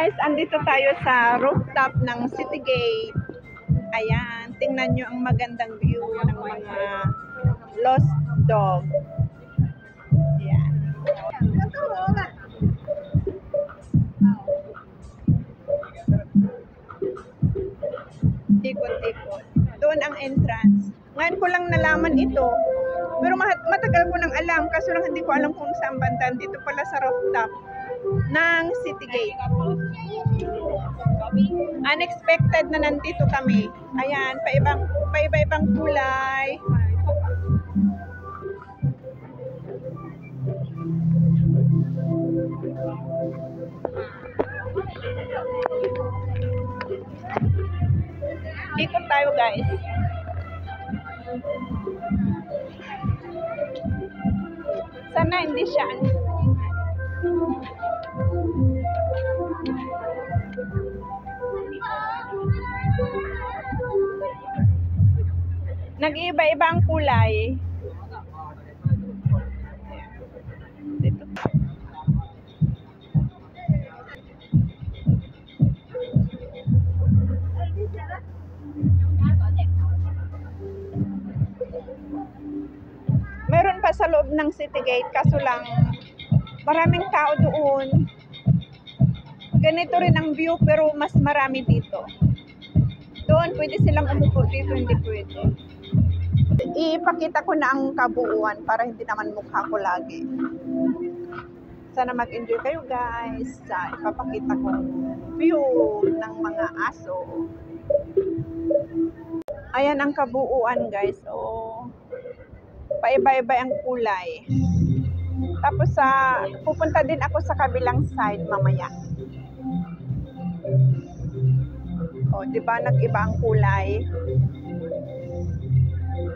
Guys, andito tayo sa rooftop ng City Gate. Ayan, tingnan nyo ang magandang view ng mga lost dog. Ayan. Ikot-ikot. Doon ang entrance. Ngayon ko lang nalaman ito. Pero matagal ko nang alam. Kaso lang hindi ko alam kung saan banda. Dito pala sa rooftop ng City Gate. Unexpected na nandito kami. Ayan, paiba-ibang kulay. Ikot tayo, guys. Sana hindi siya nag-iiba-iba ang kulay. Dito. Meron pa sa loob ng City Gate, kaso lang maraming tao doon. Ganito rin ang view pero mas marami dito. Doon pwede silang umupo, dito hindi pwede. Ipakita ko na ang kabuuan para hindi naman mukha ko lagi. Sana mag-enjoy kayo, guys sa ipapakita kong view ng mga aso. Ayan ang kabuuan, guys. Oh, paiba-iba ang kulay. Tapos pupunta din ako sa kabilang side mamaya. Oh, 'di ba nag-iba ang kulay?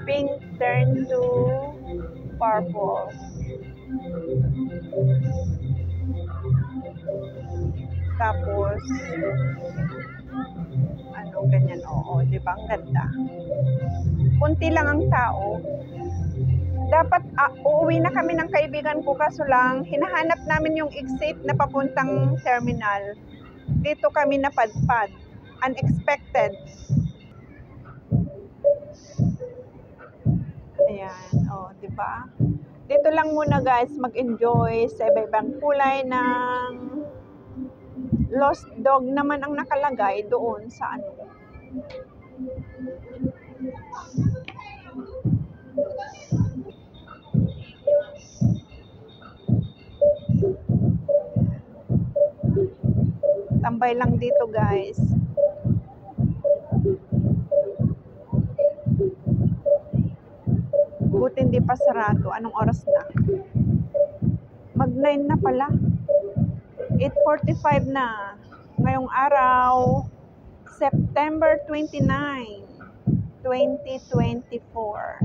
Pink turn to purple. Tapos ganyan. Oo, 'di ba ang ganda? Kunti lang ang tao. Dapat uuwi na kami ng kaibigan ko, kaso lang hinahanap namin yung exit na papuntang terminal. Dito kami napadpad. Unexpected. Ayan, oh, 'di ba? Dito lang muna, guys, mag-enjoy sa iba-ibang kulay ng lost dog naman ang nakalagay doon sa tambay lang dito, guys. Buti hindi pa sarado. Anong oras na? Mag-9 na pala. 8:45 na. Ngayong araw, September 29, 2024.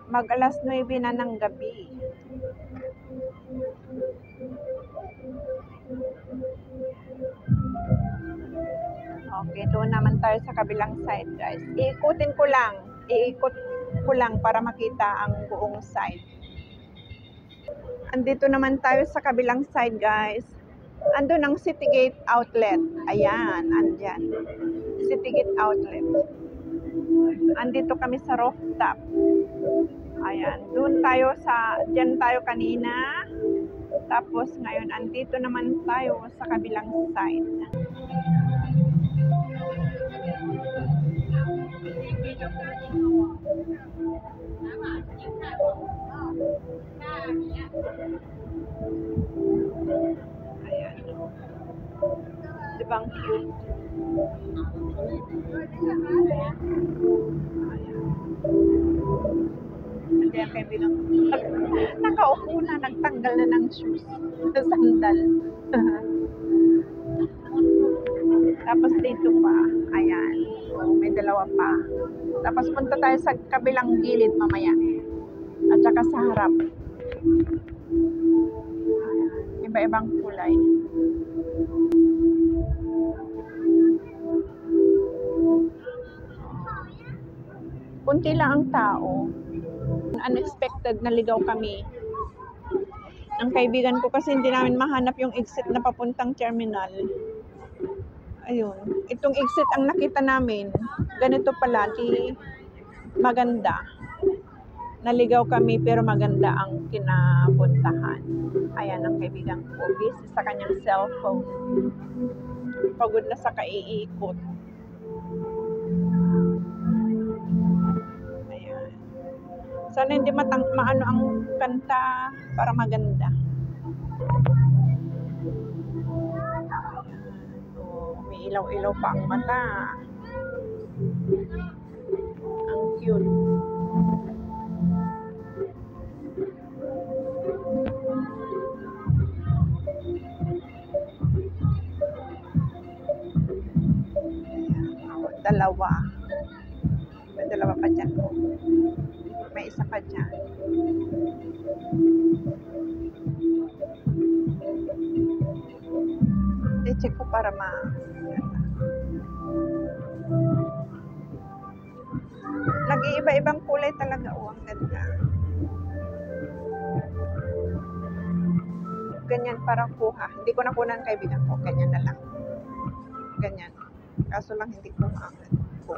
Mag-alas 9 na ng gabi. Okay, doon naman tayo sa kabilang side, guys. Iikot ko lang para makita ang buong side. Andito naman tayo sa kabilang side, guys. Andun ang City Gate Outlet. Ayan, andyan. City Gate Outlet. Andito kami sa rooftop. Ayan, dyan tayo kanina. Tapos ngayon, andito naman tayo sa kabilang side. Ayan. Diba ang cute? Ayan, kaya nakaupo na, nagtanggal na ng shoes, sandal. Tapos dito pa, ayan, may dalawa pa. Tapos punta tayo sa kabilang gilid mamaya. At saka sa harap. Ayan, iba-ibang kulay. Kunti lang ang tao. Unexpected na ligaw kami. ng kaibigan ko kasi hindi namin mahanap yung exit na papuntang terminal. Ayun. Itong exit ang nakita namin. Ganito pala. Di maganda. Naligaw kami pero maganda ang kinapuntahan. Ayan ang kaibigan ko. Busy sa kanyang cellphone. Pagod na sa kaiikot. Ayan. Sana hindi maano ang kanta para maganda. May ilaw-ilaw pa ang mata. Ang cute. Dalawa. May dalawa pa dyan. May isa pa dyan. I-check ko para nag-iiba-ibang kulay talaga. Oh, ang ganda. Ganyan para kuha. Hindi ko nakunan kaibigan ko. Ganyan na lang. Ganyan. Kaso lang hindi ko maangat po.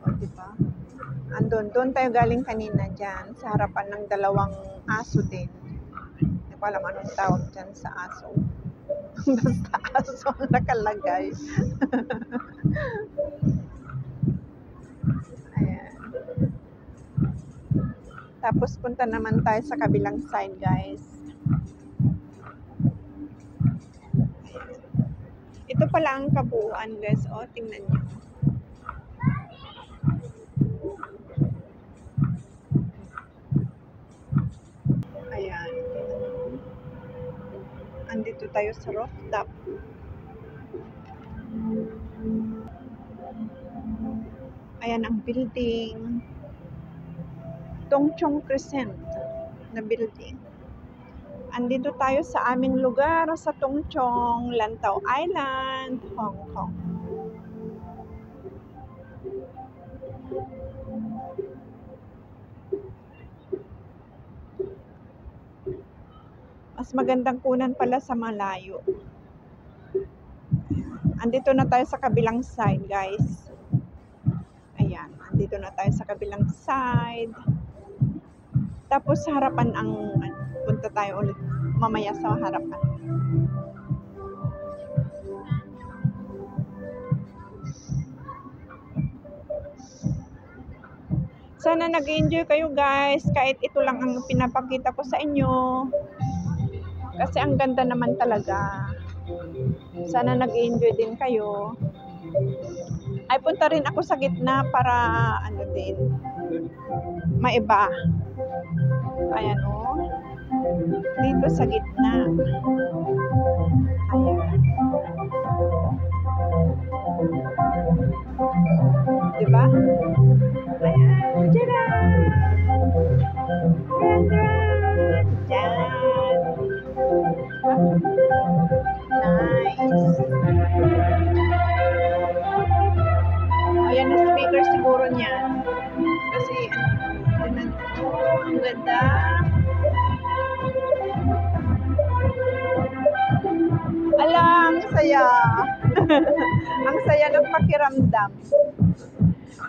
O, diba? Doon tayo galing kanina dyan. Sa harapan ng dalawang aso din. Hindi ko alam anong tawag dyan sa aso. Basta aso ang nakalagay. Ayan. Tapos punta naman tayo sa kabilang side, guys. Ito pala ang kabuuan, guys. O, tingnan nyo. Ayan. Andito tayo sa rooftop. Ayan ang building. Tongchong Crescent na building. Andito tayo sa aming lugar sa Tongchong, Lantau Island, Hong Kong. Mas magandang kunan pala sa malayo. Andito na tayo sa kabilang side, guys. Ayan, andito na tayo sa kabilang side. Tapos sa harapan ang punta tayo ulit mamaya sa harapan. Sana nag-enjoy kayo, guys, kahit ito lang ang pinapakita ko sa inyo. Kasi ang ganda naman talaga. Sana nag-enjoy din kayo. Ay, punta rin ako sa gitna para ano din, maiba. Ayan, oh. Dito sa gitna. Ayan. Diba? Ayan. Tcharam! Tcharam! Diyan. Nice. Ayan na speaker siguro niyan. Kasi, ang ganda. Alang, saya. Ang saya ng pakiramdam.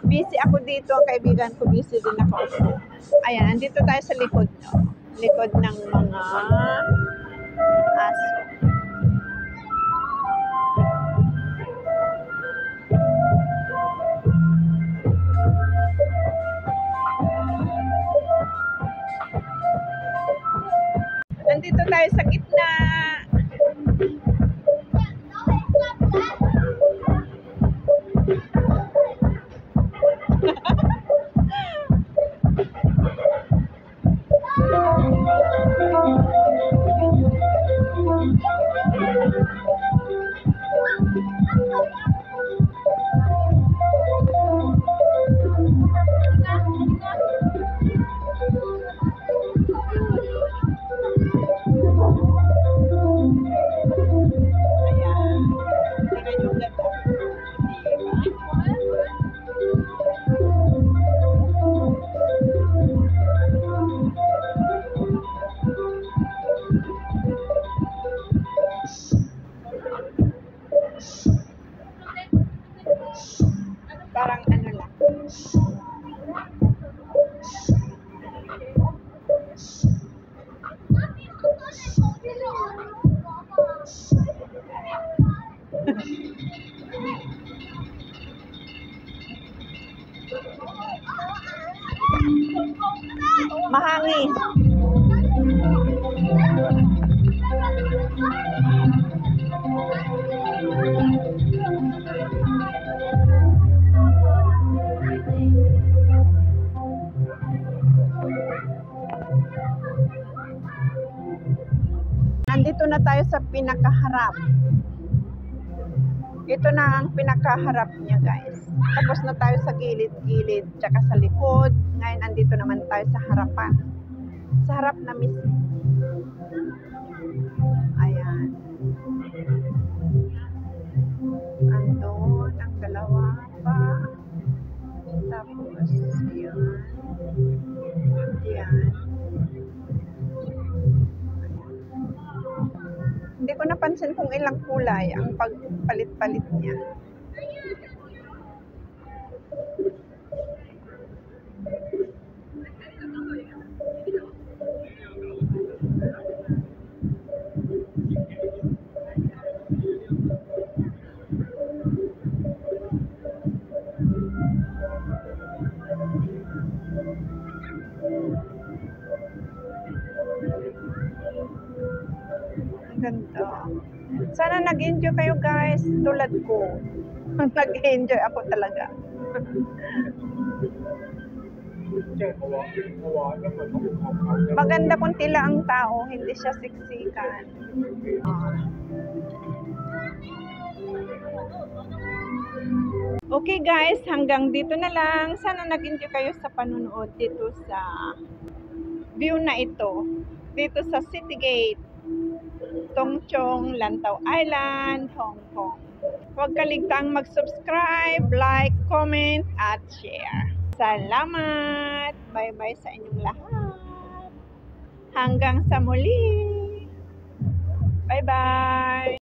Busy ako dito, kaibigan ko, busy din ako. Ayan, andito tayo sa likod, no? Likod ng mga aso. Nandito tayo sa gitna. Nandito na tayo sa pinakaharap. Ito na ang pinakaharap niya, guys. Tapos na tayo sa gilid-gilid, tsaka sa likod. Ngayon, nandito naman tayo sa harapan. Sa harap na mismo. Ayan. Andun, ang dalawa pa. Tapos, ayan. Ayan. Hindi ko napansin kung ilang kulay ang pagpalit-palit niya. Ganda. Sana nag-enjoy kayo, guys, tulad ko. Nag-enjoy ako talaga. Maganda kung tila ang tao, hindi siya siksikan. Okay, guys, hanggang dito na lang. Sana nag-enjoy kayo sa panunood dito sa view na ito. Dito sa City Gate, Tongchong, Lantau Island, Hong Kong. Huwag kaligtang mag-subscribe, like, comment, at share. Salamat! Bye-bye sa inyong lahat. Hanggang sa muli! Bye-bye!